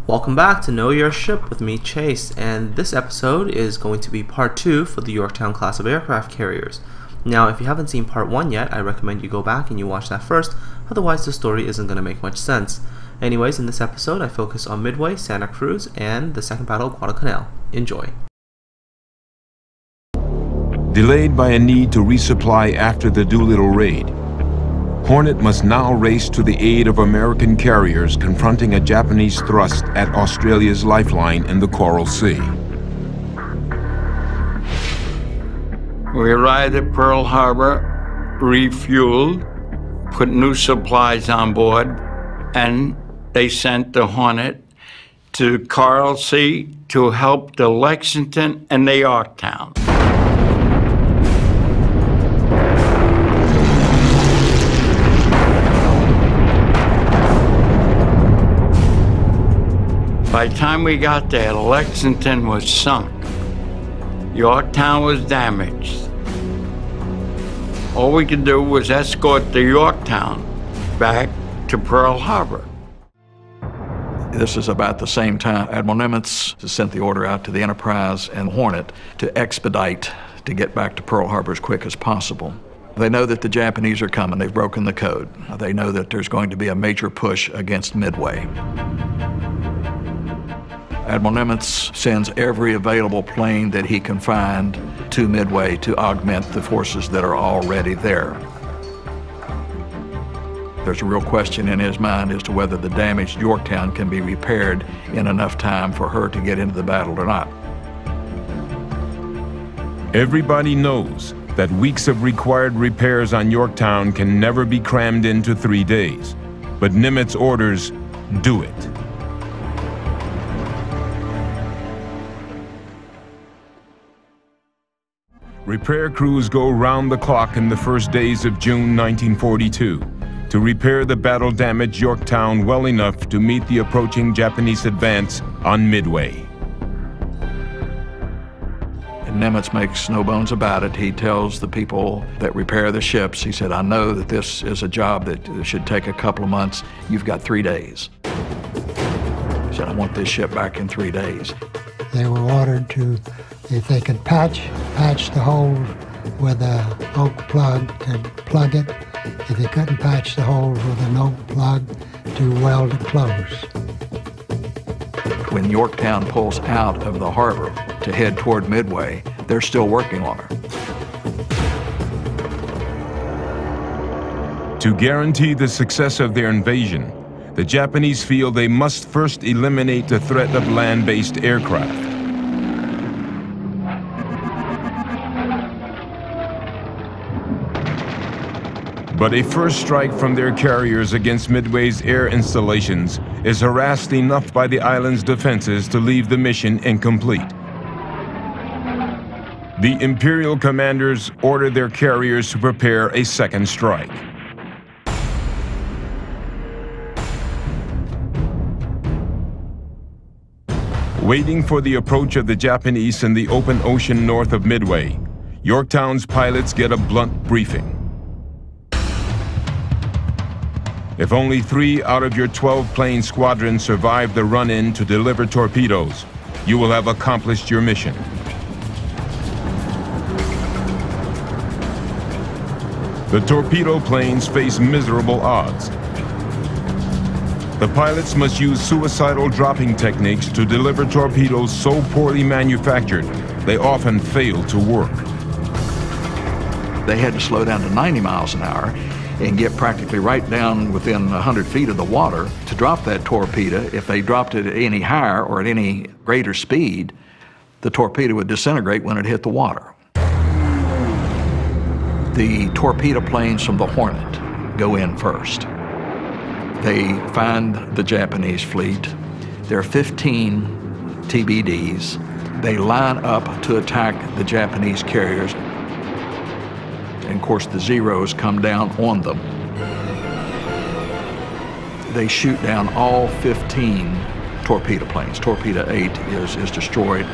Welcome back to Know Your Ship with me, Chase, and this episode is going to be part 2 for the Yorktown class of aircraft carriers. Now, if you haven't seen part 1 yet, I recommend you go back and you watch that first, otherwise the story isn't going to make much sense. Anyways, in this episode, I focus on Midway, Santa Cruz, and the Second Battle of Guadalcanal. Enjoy. Delayed by a need to resupply after the Doolittle raid, Hornet must now race to the aid of American carriers confronting a Japanese thrust at Australia's lifeline in the Coral Sea. We arrived at Pearl Harbor, refueled, put new supplies on board, and they sent the Hornet to Coral Sea to help the Lexington and the Yorktown. By the time we got there, Lexington was sunk. Yorktown was damaged. All we could do was escort the Yorktown back to Pearl Harbor. This is about the same time Admiral Nimitz has sent the order out to the Enterprise and Hornet to expedite to get back to Pearl Harbor as quick as possible. They know that the Japanese are coming. They've broken the code. They know that there's going to be a major push against Midway. Admiral Nimitz sends every available plane that he can find to Midway to augment the forces that are already there. There's a real question in his mind as to whether the damaged Yorktown can be repaired in enough time for her to get into the battle or not. Everybody knows that weeks of required repairs on Yorktown can never be crammed into 3 days. But Nimitz orders, do it. Repair crews go round the clock in the first days of June 1942 to repair the battle-damaged Yorktown well enough to meet the approaching Japanese advance on Midway. And Nimitz makes no bones about it. He tells the people that repair the ships, he said, I know that this is a job that should take a couple of months. You've got 3 days. He said, I want this ship back in 3 days. They were ordered to, if they could patch the hole with an oak plug, to plug it. If they couldn't patch the holes with an oak plug, to weld it close. When Yorktown pulls out of the harbor to head toward Midway, they're still working on her. To guarantee the success of their invasion, the Japanese feel they must first eliminate the threat of land-based aircraft. But a first strike from their carriers against Midway's air installations is harassed enough by the island's defenses to leave the mission incomplete. The Imperial commanders order their carriers to prepare a second strike. Waiting for the approach of the Japanese in the open ocean north of Midway, Yorktown's pilots get a blunt briefing. If only 3 out of your 12-plane squadron survive the run-in to deliver torpedoes, you will have accomplished your mission. The torpedo planes face miserable odds. The pilots must use suicidal dropping techniques to deliver torpedoes so poorly manufactured, they often fail to work. They had to slow down to 90 miles an hour and get practically right down within 100 feet of the water to drop that torpedo. If they dropped it any higher or at any greater speed, the torpedo would disintegrate when it hit the water. The torpedo planes from the Hornet go in first. They find the Japanese fleet. There are 15 TBDs. They line up to attack the Japanese carriers. And of course, the Zeros come down on them. They shoot down all 15 torpedo planes. Torpedo 8 is destroyed.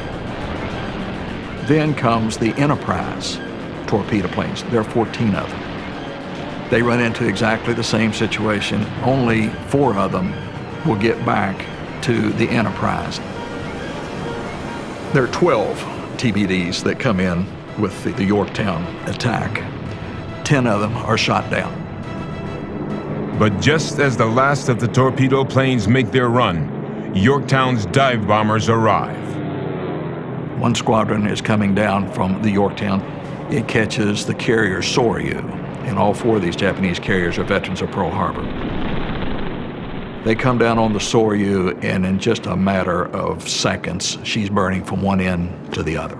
Then comes the Enterprise torpedo planes. There are 14 of them. They run into exactly the same situation. Only 4 of them will get back to the Enterprise. There are 12 TBDs that come in with the Yorktown attack. 10 of them are shot down. But just as the last of the torpedo planes make their run, Yorktown's dive bombers arrive. One squadron is coming down from the Yorktown. It catches the carrier Soryu, and all 4 of these Japanese carriers are veterans of Pearl Harbor. They come down on the Soryu, and in just a matter of seconds, she's burning from one end to the other.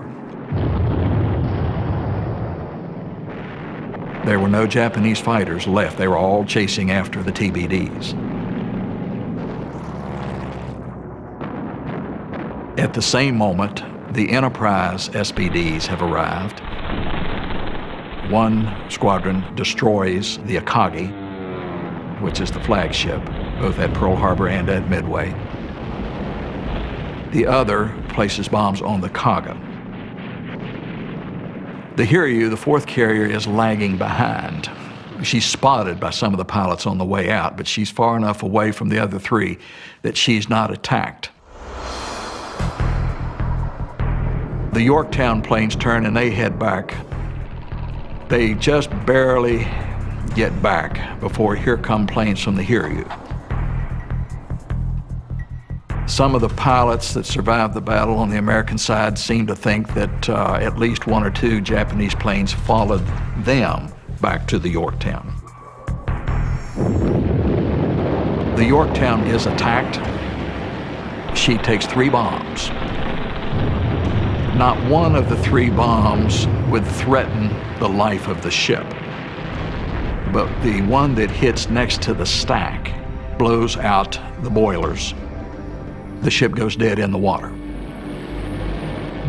There were no Japanese fighters left. They were all chasing after the TBDs. At the same moment, the Enterprise SPDs have arrived. One squadron destroys the Akagi, which is the flagship, both at Pearl Harbor and at Midway. The other places bombs on the Kaga. The Hiei, the 4th carrier, is lagging behind. She's spotted by some of the pilots on the way out, but she's far enough away from the other 3 that she's not attacked. The Yorktown planes turn and they head back. They just barely get back before here come planes from the Hiei. Some of the pilots that survived the battle on the American side seem to think that at least 1 or 2 Japanese planes followed them back to the Yorktown. The Yorktown is attacked. She takes 3 bombs. Not one of the 3 bombs would threaten the life of the ship, but the one that hits next to the stack blows out the boilers. The ship goes dead in the water.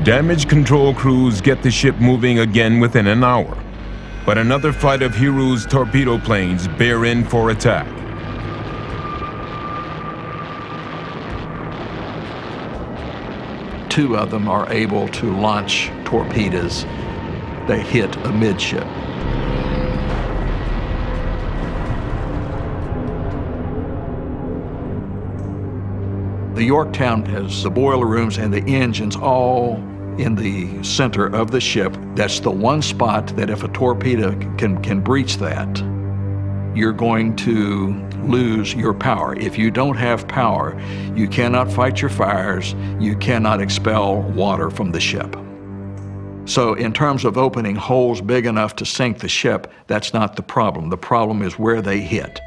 Damage control crews get the ship moving again within an hour, but another flight of Hiru's torpedo planes bear in for attack. Two of them are able to launch torpedoes. They hit amidship. The Yorktown has the boiler rooms and the engines all in the center of the ship. That's the one spot that if a torpedo can breach that, you're going to lose your power. If you don't have power, you cannot fight your fires, you cannot expel water from the ship. So in terms of opening holes big enough to sink the ship, that's not the problem. The problem is where they hit.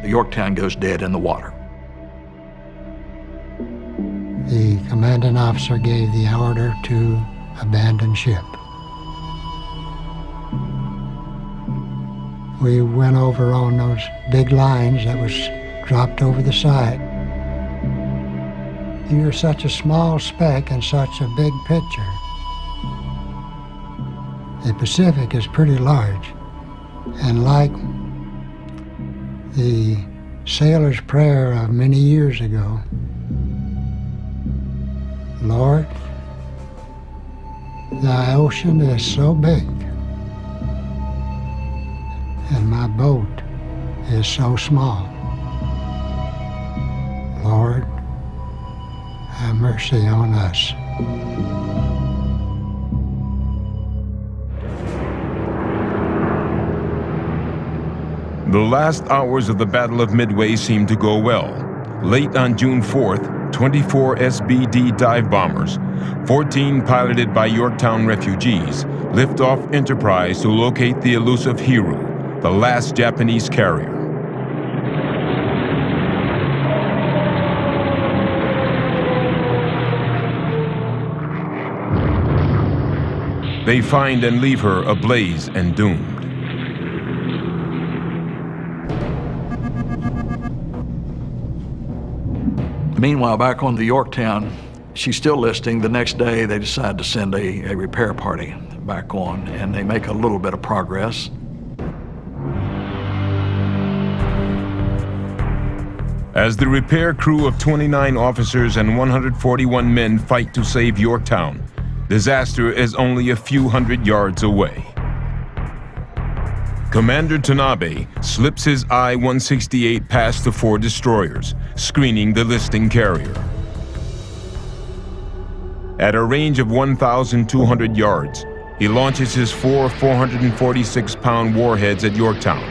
The Yorktown goes dead in the water. The commanding officer gave the order to abandon ship. We went over on those big lines that was dropped over the side. You're such a small speck in such a big picture. The Pacific is pretty large, and like the sailor's prayer of many years ago, Lord, thy ocean is so big, and my boat is so small. Lord, have mercy on us. The last hours of the Battle of Midway seemed to go well. Late on June 4th, 24 SBD dive bombers, 14 piloted by Yorktown refugees, lift off Enterprise to locate the elusive Hiei, the last Japanese carrier. They find and leave her ablaze and doomed. Meanwhile, back on the Yorktown, she's still listing. The next day, they decide to send a repair party back on, and they make a little bit of progress. As the repair crew of 29 officers and 141 men fight to save Yorktown, disaster is only a few hundred yards away. Commander Tanabe slips his I-168 past the 4 destroyers, screening the listing carrier. At a range of 1,200 yards, he launches his 4 446-pound warheads at Yorktown.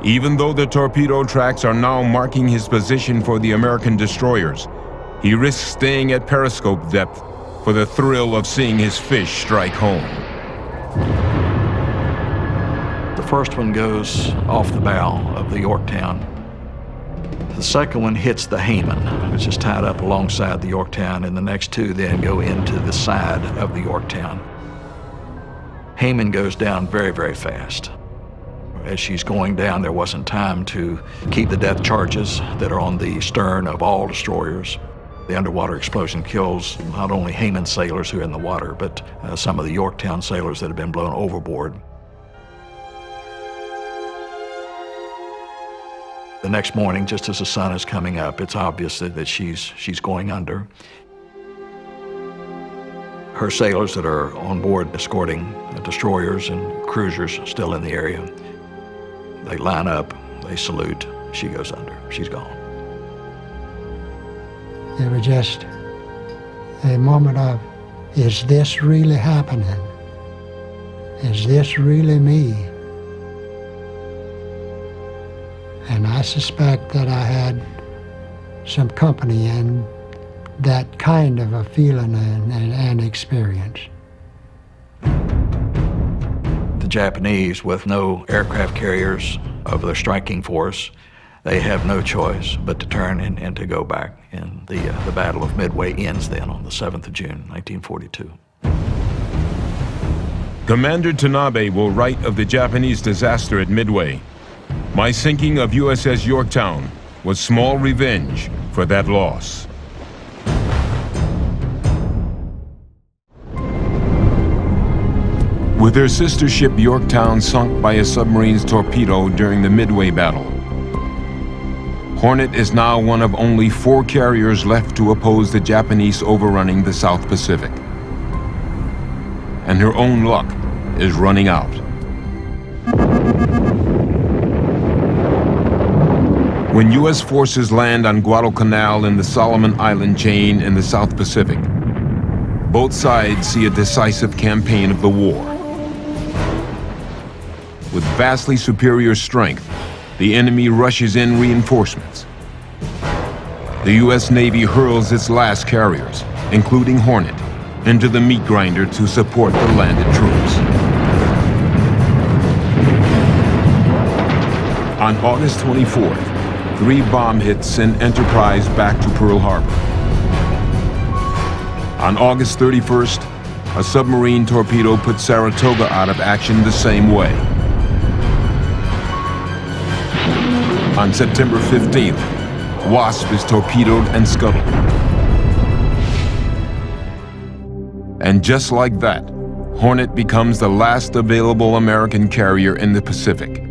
Even though the torpedo tracks are now marking his position for the American destroyers, he risks staying at periscope depth for the thrill of seeing his fish strike home. The first one goes off the bow of the Yorktown. The second one hits the Hayman, which is tied up alongside the Yorktown, and the next 2 then go into the side of the Yorktown. Hayman goes down very, very fast. As she's going down, there wasn't time to keep the depth charges that are on the stern of all destroyers. The underwater explosion kills not only Hayman sailors who are in the water, but some of the Yorktown sailors that have been blown overboard. The next morning, just as the sun is coming up, it's obvious that she's going under. Her sailors that are on board escorting destroyers and cruisers still in the area, they line up, they salute, she goes under, she's gone. It was just a moment of, is this really happening? Is this really me? And I suspect that I had some company in that kind of a feeling and experience. The Japanese, with no aircraft carriers of their striking force, they have no choice but to turn and to go back. And the Battle of Midway ends then on the 7th of June, 1942. Commander Tanabe will write of the Japanese disaster at Midway. My sinking of USS Yorktown was small revenge for that loss. With their sister ship Yorktown sunk by a submarine's torpedo during the Midway battle, Hornet is now one of only 4 carriers left to oppose the Japanese overrunning the South Pacific. And her own luck is running out. When U.S. forces land on Guadalcanal in the Solomon Island chain in the South Pacific, both sides see a decisive campaign of the war. With vastly superior strength, the enemy rushes in reinforcements. The U.S. Navy hurls its last carriers, including Hornet, into the meat grinder to support the landed troops. On August 24th, 3 bomb hits sent Enterprise back to Pearl Harbor. On August 31st, a submarine torpedo put Saratoga out of action the same way. On September 15th, Wasp is torpedoed and scuttled. And just like that, Hornet becomes the last available American carrier in the Pacific,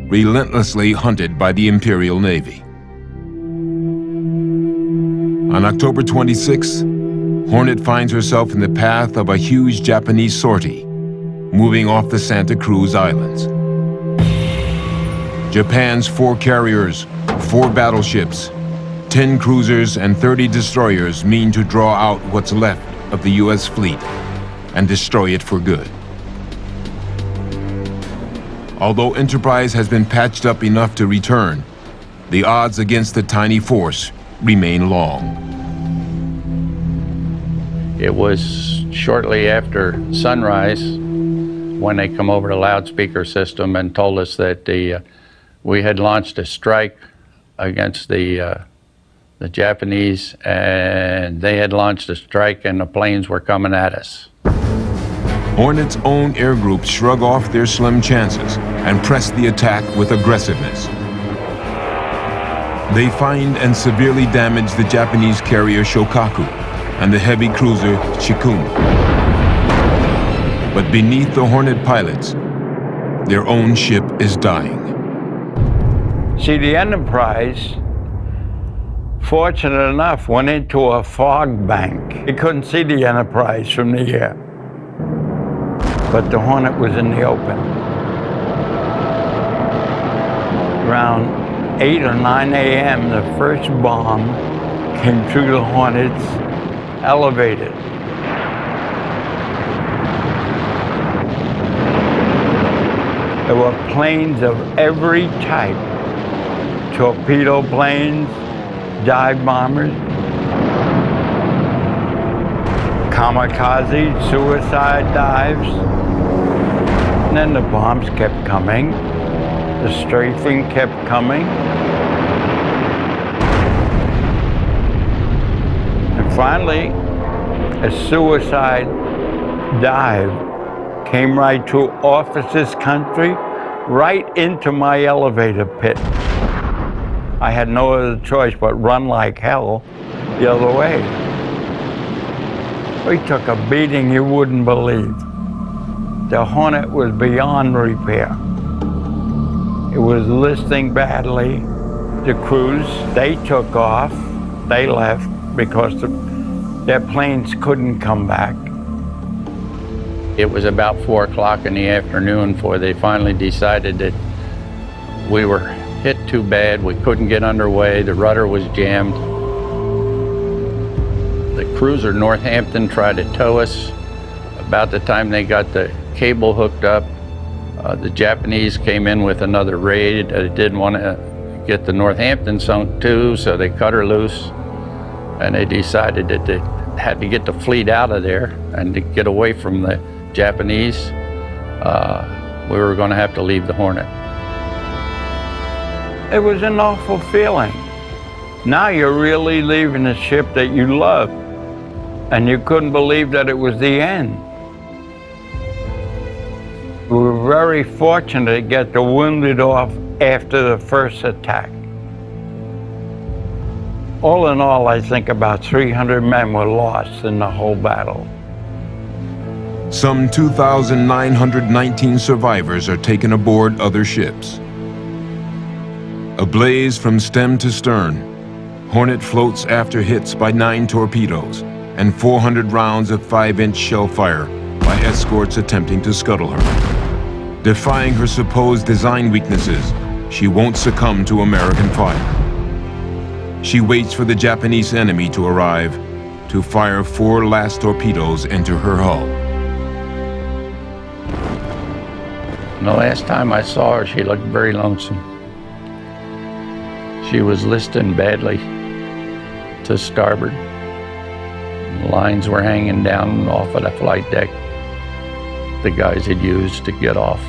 relentlessly hunted by the Imperial Navy. On October 26th, Hornet finds herself in the path of a huge Japanese sortie, moving off the Santa Cruz Islands. Japan's 4 carriers, 4 battleships, 10 cruisers, and 30 destroyers mean to draw out what's left of the U.S. fleet and destroy it for good. Although Enterprise has been patched up enough to return, the odds against the tiny force remain long. It was shortly after sunrise when they come over the loudspeaker system and told us that we had launched a strike against the Japanese, and they had launched a strike and the planes were coming at us. Hornet's own air groups shrug off their slim chances and press the attack with aggressiveness. They find and severely damage the Japanese carrier Shokaku and the heavy cruiser Shikuma. But beneath the Hornet pilots, their own ship is dying. See, the Enterprise, fortunate enough, went into a fog bank. You couldn't see the Enterprise from the air. but the Hornet was in the open. Around 8 or 9 a.m., the first bomb came through the Hornet's elevator. There were planes of every type, torpedo planes, dive bombers, kamikaze, suicide dives. And then the bombs kept coming. The strafing kept coming. And finally, a suicide dive came right through officers' country, right into my elevator pit. I had no other choice but run like hell the other way. We took a beating you wouldn't believe. The Hornet was beyond repair. It was listing badly. The Cruz, they took off. They left because their planes couldn't come back. It was about 4 o'clock in the afternoon before they finally decided that we were hit too bad. We couldn't get underway. The rudder was jammed. The cruiser Northampton tried to tow us. About the time they got the cable hooked up, the Japanese came in with another raid. They didn't want to get the Northampton sunk too, so they cut her loose. And they decided that they had to get the fleet out of there and to get away from the Japanese. We were going to have to leave the Hornet. It was an awful feeling. Now you're really leaving a ship that you love, and you couldn't believe that it was the end. We were very fortunate to get the wounded off after the first attack. All in all, I think about 300 men were lost in the whole battle. Some 2,919 survivors are taken aboard other ships. Ablaze from stem to stern, Hornet floats after hits by 9 torpedoes and 400 rounds of 5-inch shell fire by escorts attempting to scuttle her. Defying her supposed design weaknesses, she won't succumb to American fire. She waits for the Japanese enemy to arrive to fire 4 last torpedoes into her hull. The last time I saw her, she looked very lonesome. She was listing badly to starboard. Lines were hanging down off of the flight deck the guys had used to get off.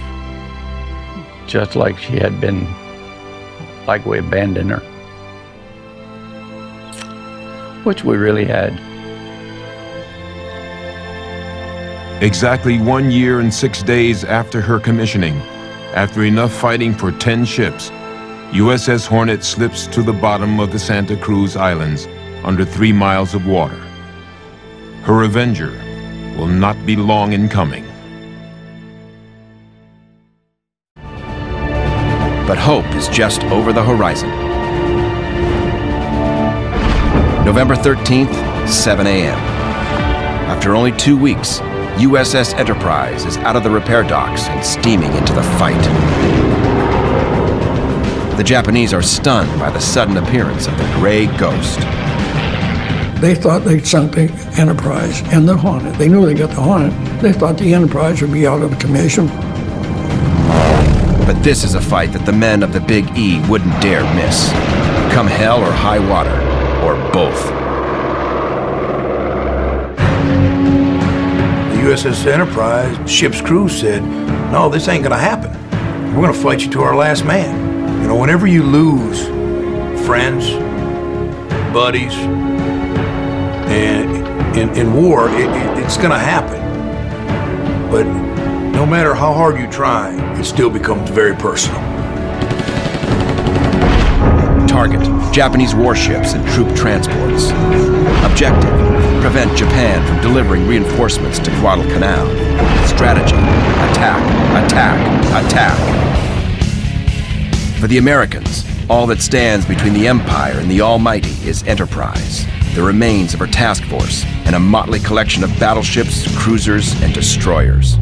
Just like she had been, like we abandoned her. Which we really had. Exactly 1 year and 6 days after her commissioning, after enough fighting for 10 ships, USS Hornet slips to the bottom of the Santa Cruz Islands under 3 miles of water. Her avenger will not be long in coming. But hope is just over the horizon. November 13th, 7 a.m. After only 2 weeks, USS Enterprise is out of the repair docks and steaming into the fight. The Japanese are stunned by the sudden appearance of the gray ghost. They thought they'd sunk the Enterprise and the Hornet. They knew they got the Hornet. They thought the Enterprise would be out of commission. But this is a fight that the men of the Big E wouldn't dare miss. Come hell or high water, or both. The USS Enterprise ship's crew said, "No, this ain't gonna happen. We're gonna fight you to our last man." You know, whenever you lose friends, buddies, and in war, it's gonna happen. But no matter how hard you try, it still becomes very personal. Target: Japanese warships and troop transports. Objective: prevent Japan from delivering reinforcements to Guadalcanal. Strategy: attack, attack, attack. For the Americans, all that stands between the Empire and the Almighty is Enterprise, the remains of her task force, and a motley collection of battleships, cruisers, and destroyers.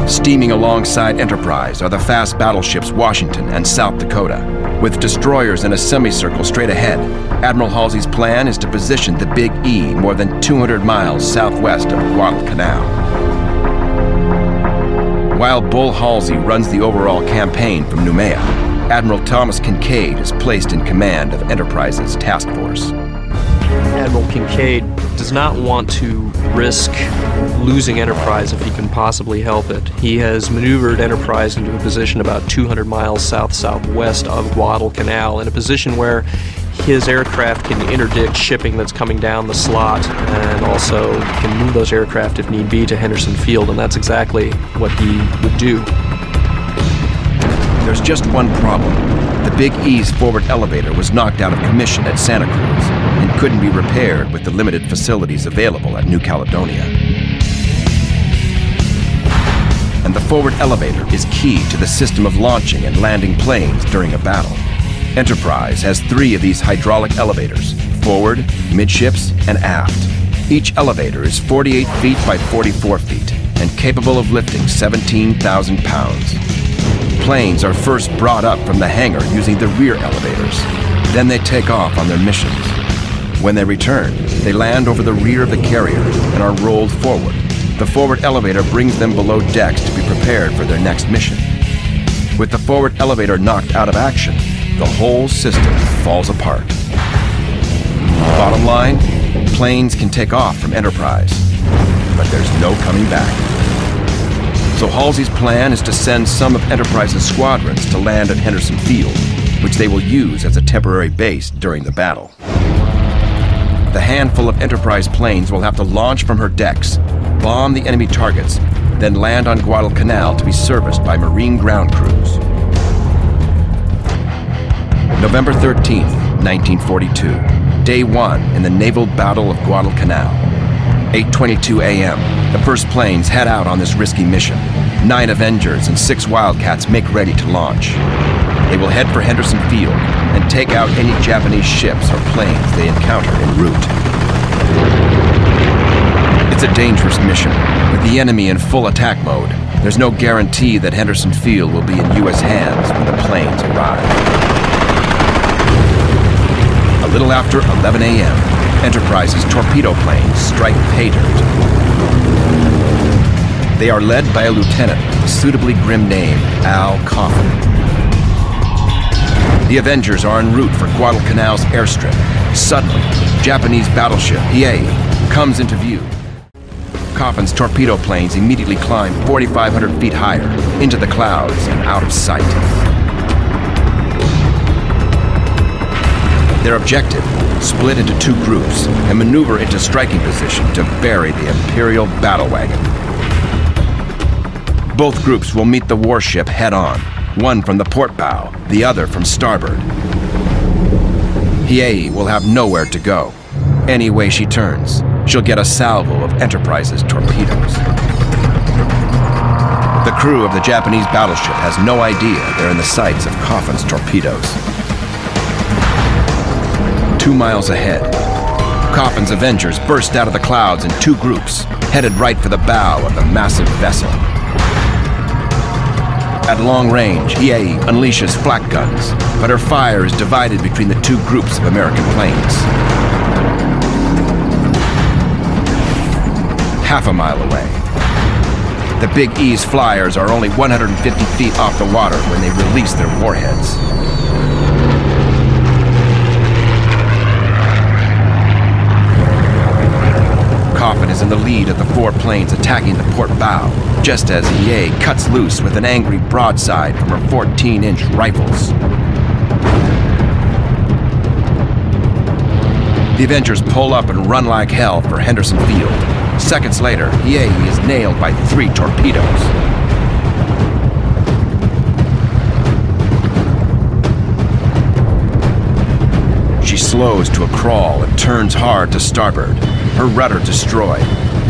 Steaming alongside Enterprise are the fast battleships Washington and South Dakota. With destroyers in a semicircle straight ahead, Admiral Halsey's plan is to position the Big E more than 200 miles southwest of Guadalcanal. While Bull Halsey runs the overall campaign from Noumea, Admiral Thomas Kincaid is placed in command of Enterprise's task force. Admiral Kincaid does not want to risk losing Enterprise if he can possibly help it. He has maneuvered Enterprise into a position about 200 miles south-southwest of Guadalcanal, in a position where his aircraft can interdict shipping that's coming down the slot, and also can move those aircraft if need be to Henderson Field, and that's exactly what he would do. There's just one problem. The Big E's forward elevator was knocked out of commission at Santa Cruz and couldn't be repaired with the limited facilities available at New Caledonia. And the forward elevator is key to the system of launching and landing planes during a battle. Enterprise has 3 of these hydraulic elevators, forward, midships, and aft. Each elevator is 48 feet by 44 feet and capable of lifting 17,000 pounds. Planes are first brought up from the hangar using the rear elevators. Then they take off on their missions. When they return, they land over the rear of the carrier and are rolled forward. The forward elevator brings them below decks to be prepared for their next mission. With the forward elevator knocked out of action, the whole system falls apart. Bottom line, planes can take off from Enterprise, but there's no coming back. So Halsey's plan is to send some of Enterprise's squadrons to land at Henderson Field, which they will use as a temporary base during the battle. The handful of Enterprise planes will have to launch from her decks, bomb the enemy targets, then land on Guadalcanal to be serviced by Marine ground crews. November 13th, 1942, Day 1 in the Naval Battle of Guadalcanal. 8:22 a.m. The first planes head out on this risky mission. 9 Avengers and 6 Wildcats make ready to launch. They will head for Henderson Field and take out any Japanese ships or planes they encounter en route. It's a dangerous mission. With the enemy in full attack mode, there's no guarantee that Henderson Field will be in U.S. hands when the planes arrive. A little after 11 a.m., Enterprise's torpedo planes strike pay dirt. They are led by a lieutenant with a suitably grim name, Al Coffin. The Avengers are en route for Guadalcanal's airstrip. Suddenly, Japanese battleship Hiei comes into view. Coffin's torpedo planes immediately climb 4,500 feet higher, into the clouds and out of sight. Their objective, split into 2 groups and maneuver into striking position to bury the Imperial battle wagon. Both groups will meet the warship head-on, one from the port bow, the other from starboard. Hiei will have nowhere to go. Any way she turns, she'll get a salvo of Enterprise's torpedoes. The crew of the Japanese battleship has no idea they're in the sights of Coffin's torpedoes. 2 miles ahead, Coffin's Avengers burst out of the clouds in 2 groups, headed right for the bow of the massive vessel. At long range, Hiei unleashes flak guns, but her fire is divided between the 2 groups of American planes. Half a mile away, the Big E's flyers are only 150 feet off the water when they release their warheads. Coffin is in the lead of the 4 planes attacking the port bow, just as Hiei cuts loose with an angry broadside from her 14-inch rifles. The Avengers pull up and run like hell for Henderson Field. Seconds later, Hiei is nailed by 3 torpedoes. She slows to a crawl and turns hard to starboard. Her rudder destroyed.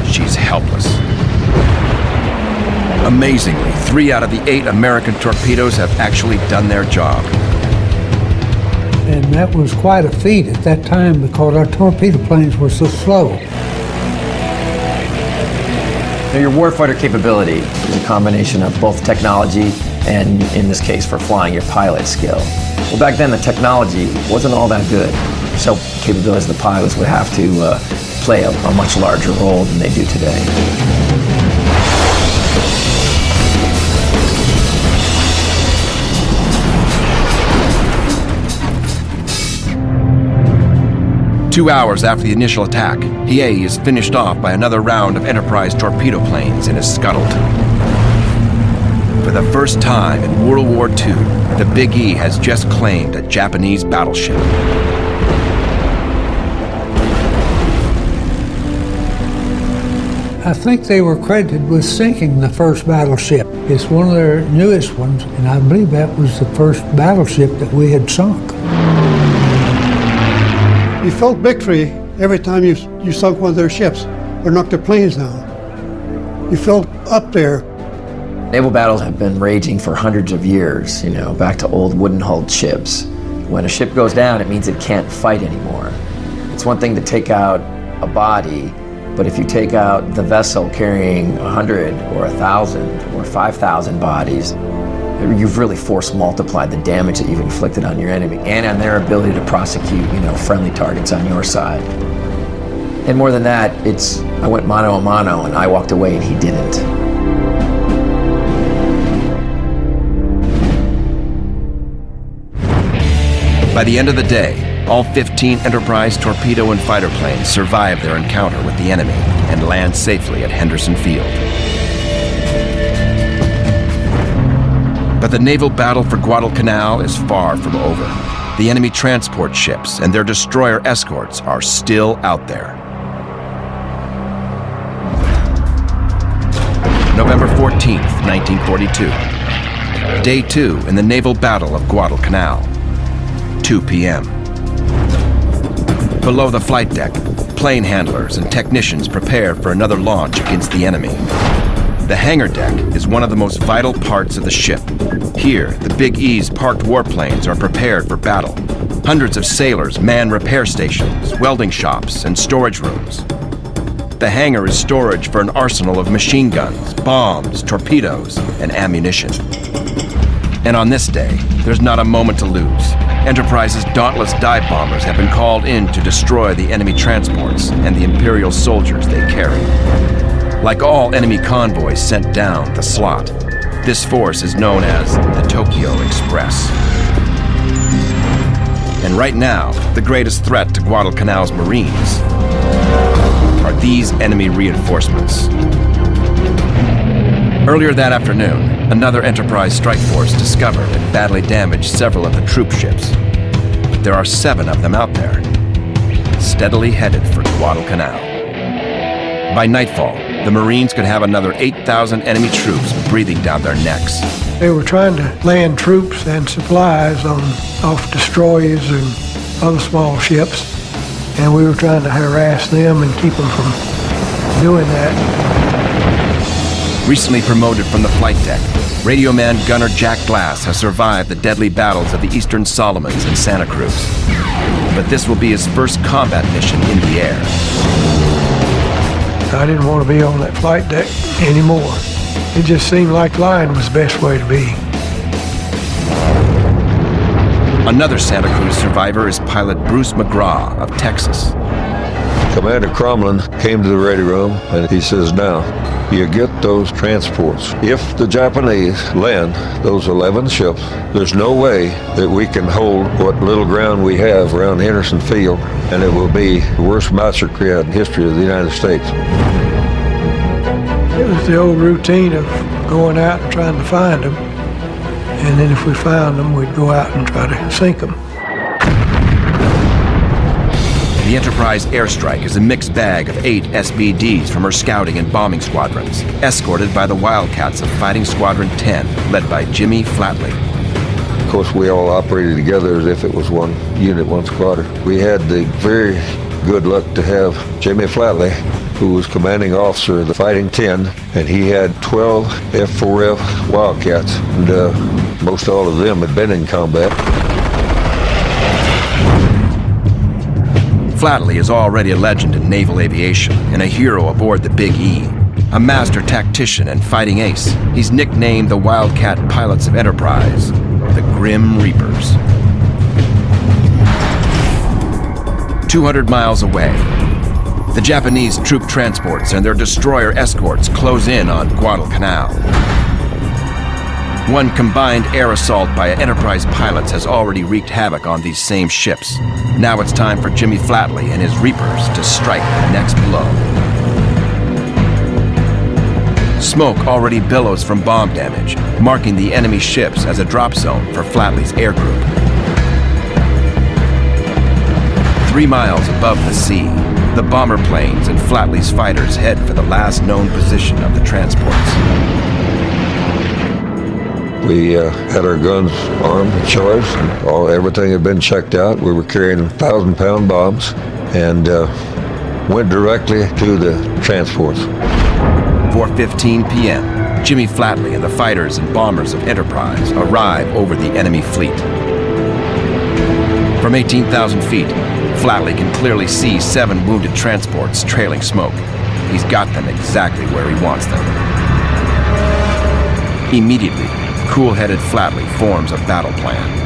She's helpless. Amazingly, 3 out of the 8 American torpedoes have actually done their job. And that was quite a feat at that time because our torpedo planes were so slow. Your warfighter capability is a combination of both technology and, in this case, for flying, your pilot skill. Well, back then the technology wasn't all that good, so capabilities of the pilots would have to play a much larger role than they do today. Two hours after the initial attack, Hiei is finished off by another round of Enterprise torpedo planes and is scuttled. For the first time in World War II, the Big E has just claimed a Japanese battleship. I think they were credited with sinking the first battleship. It's one of their newest ones, and I believe that was the first battleship that we had sunk. You felt victory every time you sunk one of their ships or knocked their planes down. You felt up there. Naval battles have been raging for hundreds of years, back to old wooden-hulled ships. When a ship goes down, it means it can't fight anymore. It's one thing to take out a body, but if you take out the vessel carrying 100 or 1,000 or 5,000 bodies, you've really force multiplied the damage that you've inflicted on your enemy and on their ability to prosecute, friendly targets on your side. And more than that, I went mano a mano and I walked away and he didn't. By the end of the day, all 15 Enterprise torpedo and fighter planes survived their encounter with the enemy and land safely at Henderson Field. But the naval battle for Guadalcanal is far from over. The enemy transport ships and their destroyer escorts are still out there. November 14th, 1942. Day 2 in the naval battle of Guadalcanal. 2 p.m. Below the flight deck, plane handlers and technicians prepare for another launch against the enemy. The hangar deck is one of the most vital parts of the ship. Here, the Big E's parked warplanes are prepared for battle. Hundreds of sailors man repair stations, welding shops, and storage rooms. The hangar is storage for an arsenal of machine guns, bombs, torpedoes, and ammunition. And on this day, there's not a moment to lose. Enterprise's dauntless dive bombers have been called in to destroy the enemy transports and the Imperial soldiers they carry. Like all enemy convoys sent down the slot, this force is known as the Tokyo Express. And right now, the greatest threat to Guadalcanal's Marines are these enemy reinforcements. Earlier that afternoon, another Enterprise strike force discovered and badly damaged several of the troop ships. There are 7 of them out there, steadily headed for Guadalcanal. By nightfall, the Marines could have another 8,000 enemy troops breathing down their necks. They were trying to land troops and supplies off destroyers and other small ships, and we were trying to harass them and keep them from doing that. Recently promoted from the flight deck, radio man gunner Jack Glass has survived the deadly battles of the Eastern Solomons and Santa Cruz. But this will be his first combat mission in the air. I didn't want to be on that flight deck anymore. It just seemed like flying was the best way to be. Another Santa Cruz survivor is pilot Bruce McGraw of Texas. Commander Crumlin came to the ready room and he says, now, you get those transports. If the Japanese land those 11 ships, there's no way that we can hold what little ground we have around Henderson Field, and it will be the worst massacre in the history of the United States. It was the old routine of going out and trying to find them, and then if we found them, we'd go out and try to sink them. The Enterprise airstrike is a mixed bag of 8 SBDs from her scouting and bombing squadrons, escorted by the Wildcats of Fighting Squadron 10, led by Jimmy Flatley. Of course, we all operated together as if it was one unit, one squadron. We had the very good luck to have Jimmy Flatley, who was commanding officer of the Fighting 10, and he had 12 F4F Wildcats, and most all of them had been in combat. Flatley is already a legend in naval aviation and a hero aboard the Big E. a master tactician and fighting ace. He's nicknamed the Wildcat pilots of Enterprise, the Grim Reapers. 200 miles away, the Japanese troop transports and their destroyer escorts close in on Guadalcanal. One combined air assault by Enterprise pilots has already wreaked havoc on these same ships. Now it's time for Jimmy Flatley and his Reapers to strike the next blow. Smoke already billows from bomb damage, marking the enemy ships as a drop zone for Flatley's air group. 3 miles above the sea, the bomber planes and Flatley's fighters head for the last known position of the transports. We had our guns armed and charged, and everything had been checked out. We were carrying 1,000-pound bombs and went directly to the transports. 4:15 p.m., Jimmy Flatley and the fighters and bombers of Enterprise arrive over the enemy fleet. From 18,000 feet, Flatley can clearly see 7 wounded transports trailing smoke. He's got them exactly where he wants them. Immediately, cool-headed Flatley forms a battle plan.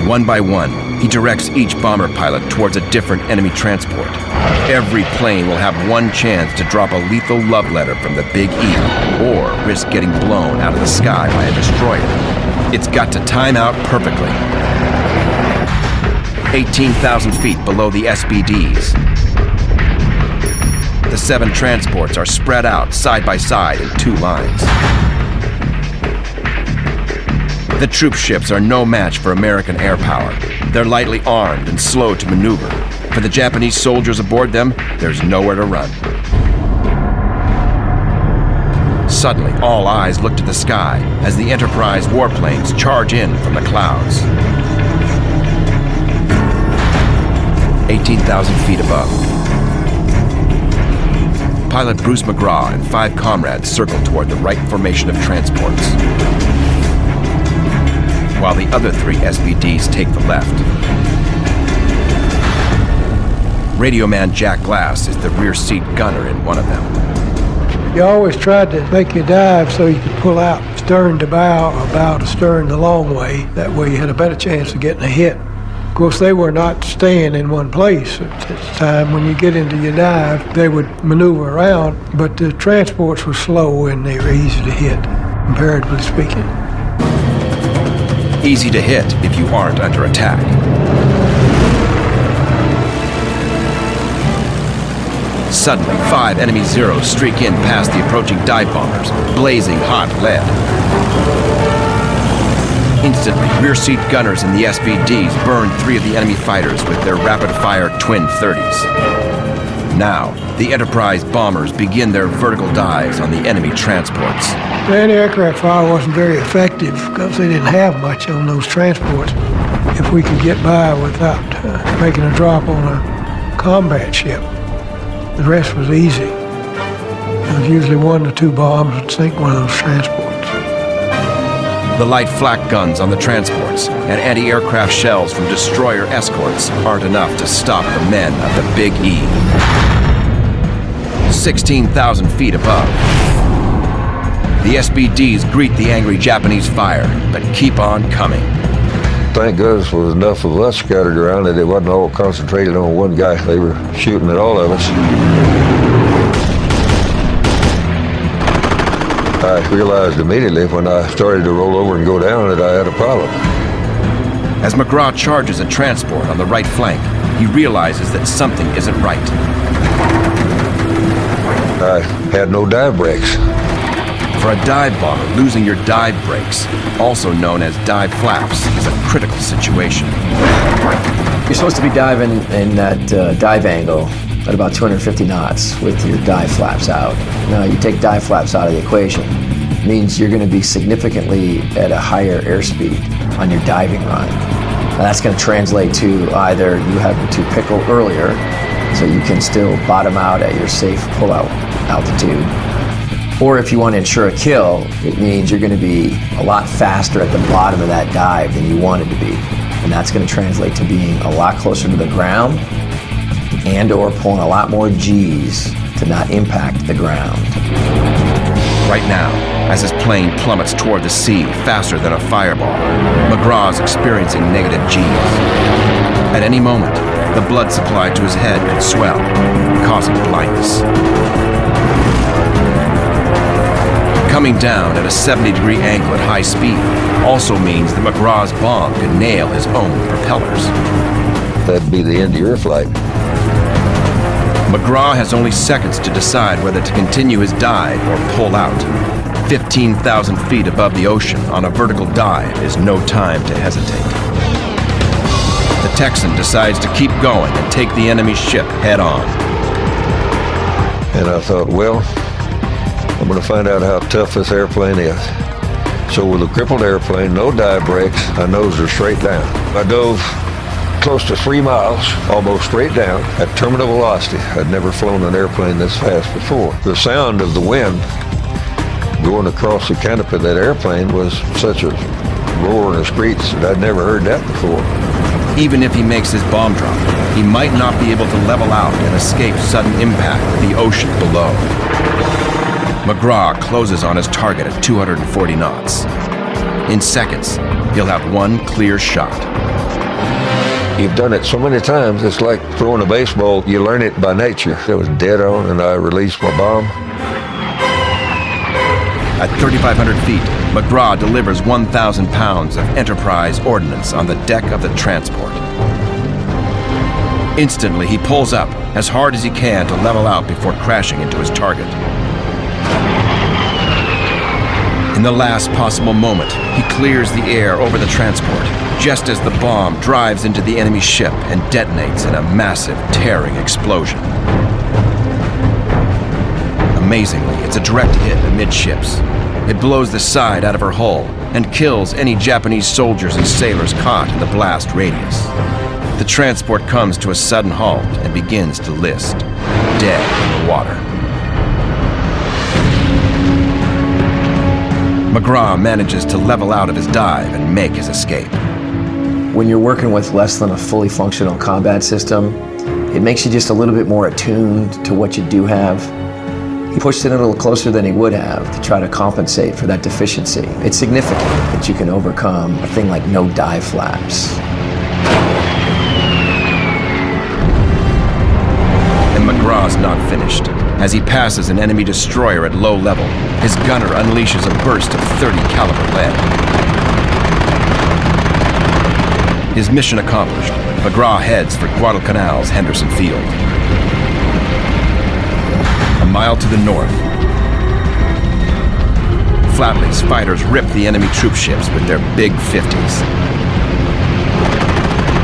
One by one, he directs each bomber pilot towards a different enemy transport. Every plane will have one chance to drop a lethal love letter from the Big E, or risk getting blown out of the sky by a destroyer. It's got to time out perfectly. 18,000 feet below the SBDs. The 7 transports are spread out side by side in 2 lines. The troop ships are no match for American air power. They're lightly armed and slow to maneuver. For the Japanese soldiers aboard them, there's nowhere to run. Suddenly, all eyes look to the sky as the Enterprise warplanes charge in from the clouds. 18,000 feet above. Pilot Bruce McGraw and 5 comrades circle toward the right formation of transports, while the other 3 SBDs take the left. Radio man Jack Glass is the rear seat gunner in one of them. You always tried to make your dive so you could pull out stern to bow or bow to stern the long way. That way you had a better chance of getting a hit. Of course, they were not staying in one place at the time. When you get into your dive, they would maneuver around, but the transports were slow and they were easy to hit, comparatively speaking. Easy to hit if you aren't under attack. Suddenly, 5 enemy Zeros streak in past the approaching dive bombers, blazing hot lead. Instantly, rear seat gunners in the SBDs burn 3 of the enemy fighters with their rapid-fire twin 30s. Now, the Enterprise bombers begin their vertical dives on the enemy transports. The anti-aircraft fire wasn't very effective because they didn't have much on those transports. If we could get by without making a drop on a combat ship, the rest was easy. There was usually 1 to 2 bombs would sink one of those transports. The light flak guns on the transports and anti-aircraft shells from destroyer escorts aren't enough to stop the men of the Big E. 16,000 feet above. The SBDs greet the angry Japanese fire, but keep on coming. Thank goodness there was enough of us scattered around that it wasn't all concentrated on one guy. They were shooting at all of us. I realized immediately when I started to roll over and go down that I had a problem. As McGraw charges a transport on the right flank, he realizes that something isn't right. I had no dive brakes. For a dive bomber, losing your dive brakes, also known as dive flaps, is a critical situation. You're supposed to be diving in that dive angle at about 250 knots with your dive flaps out. Now, you take dive flaps out of the equation, it means you're going to be significantly at a higher airspeed on your diving run. Now, that's going to translate to either you having to pickle earlier, so you can still bottom out at your safe pullout altitude. Or if you want to ensure a kill, it means you're going to be a lot faster at the bottom of that dive than you wanted to be. And that's going to translate to being a lot closer to the ground and or pulling a lot more G's to to not impact the ground. Right now, as his plane plummets toward the sea faster than a fireball, McGraw's experiencing negative G's. At any moment, the blood supply to his head could swell, causing blindness. Coming down at a 70-degree angle at high speed also means that McGraw's bomb could nail his own propellers. That'd be the end of your flight. McGraw has only seconds to decide whether to continue his dive or pull out. 15,000 feet above the ocean on a vertical dive is no time to hesitate. The Texan decides to keep going and take the enemy ship head on. And I thought, well, I'm going to find out how tough this airplane is. So with a crippled airplane, no dive brakes, I nosed her straight down. I dove close to 3 miles, almost straight down, at terminal velocity. I'd never flown an airplane this fast before. The sound of the wind going across the canopy of that airplane was such a roar and a screech that I'd never heard that before. Even if he makes his bomb drop, he might not be able to level out and escape sudden impact with the ocean below. McGraw closes on his target at 240 knots. In seconds, he'll have one clear shot. You've done it so many times, it's like throwing a baseball. You learn it by nature. It was dead on, and I released my bomb. At 3,500 feet, McGraw delivers 1,000 pounds of Enterprise ordnance on the deck of the transport. Instantly, he pulls up as hard as he can to level out before crashing into his target. In the last possible moment, he clears the air over the transport, just as the bomb drives into the enemy ship and detonates in a massive, tearing explosion. Amazingly, it's a direct hit amidships. It blows the side out of her hull and kills any Japanese soldiers and sailors caught in the blast radius. The transport comes to a sudden halt and begins to list, dead in the water. McGraw manages to level out of his dive and make his escape. When you're working with less than a fully functional combat system, it makes you just a little bit more attuned to what you do have. He pushed it a little closer than he would have to try to compensate for that deficiency. It's significant that you can overcome a thing like no dive flaps. And McGraw's not finished. As he passes an enemy destroyer at low level, his gunner unleashes a burst of .30 caliber lead. His mission accomplished, McGraw heads for Guadalcanal's Henderson Field. A mile to the north, Flatley's fighters rip the enemy troop ships with their big 50s.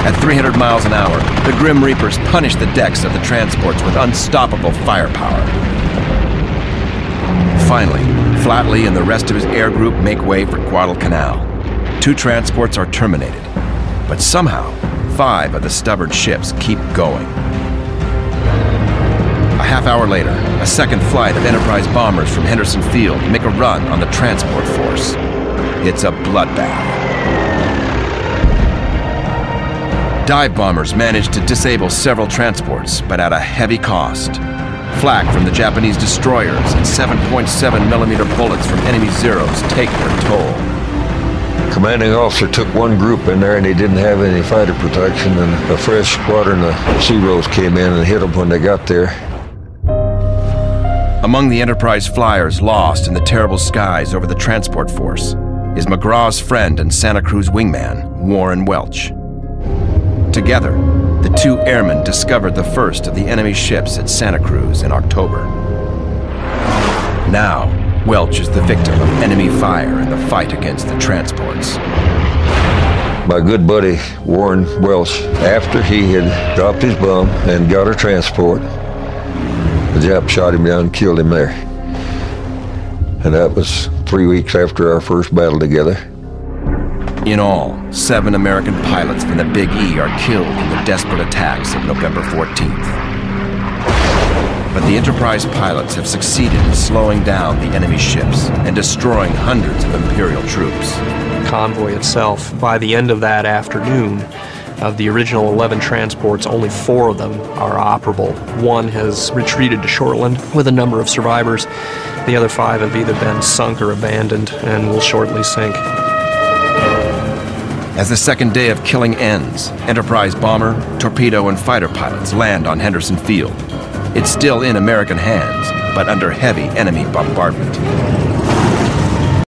At 300 miles an hour, the Grim Reapers punish the decks of the transports with unstoppable firepower. Finally, Flatley and the rest of his air group make way for Guadalcanal. 2 transports are terminated, but somehow, 5 of the stubborn ships keep going. A half hour later, a second flight of Enterprise bombers from Henderson Field make a run on the transport force. It's a bloodbath. Dive bombers managed to disable several transports, but at a heavy cost. Flak from the Japanese destroyers and 7.7mm bullets from enemy Zeros take their toll. Commanding officer took one group in there and he didn't have any fighter protection, and a fresh squadron of Zeros came in and hit them when they got there. Among the Enterprise flyers lost in the terrible skies over the transport force is McGraw's friend and Santa Cruz wingman, Warren Welch. Together, the 2 airmen discovered the first of the enemy ships at Santa Cruz in October. Now, Welch is the victim of enemy fire in the fight against the transports. My good buddy, Warren Welch, after he had dropped his bomb and got our transport, the Jap shot him down and killed him there. And that was 3 weeks after our first battle together. In all, 7 American pilots from the Big E are killed in the desperate attacks of November 14th. But the Enterprise pilots have succeeded in slowing down the enemy ships and destroying hundreds of Imperial troops. The convoy itself, by the end of that afternoon, Of the original 11 transports, only 4 of them are operable. 1 has retreated to shoreland with a number of survivors. The other 5 have either been sunk or abandoned and will shortly sink. As the second day of killing ends, Enterprise bomber, torpedo, and fighter pilots land on Henderson Field. It's still in American hands, but under heavy enemy bombardment.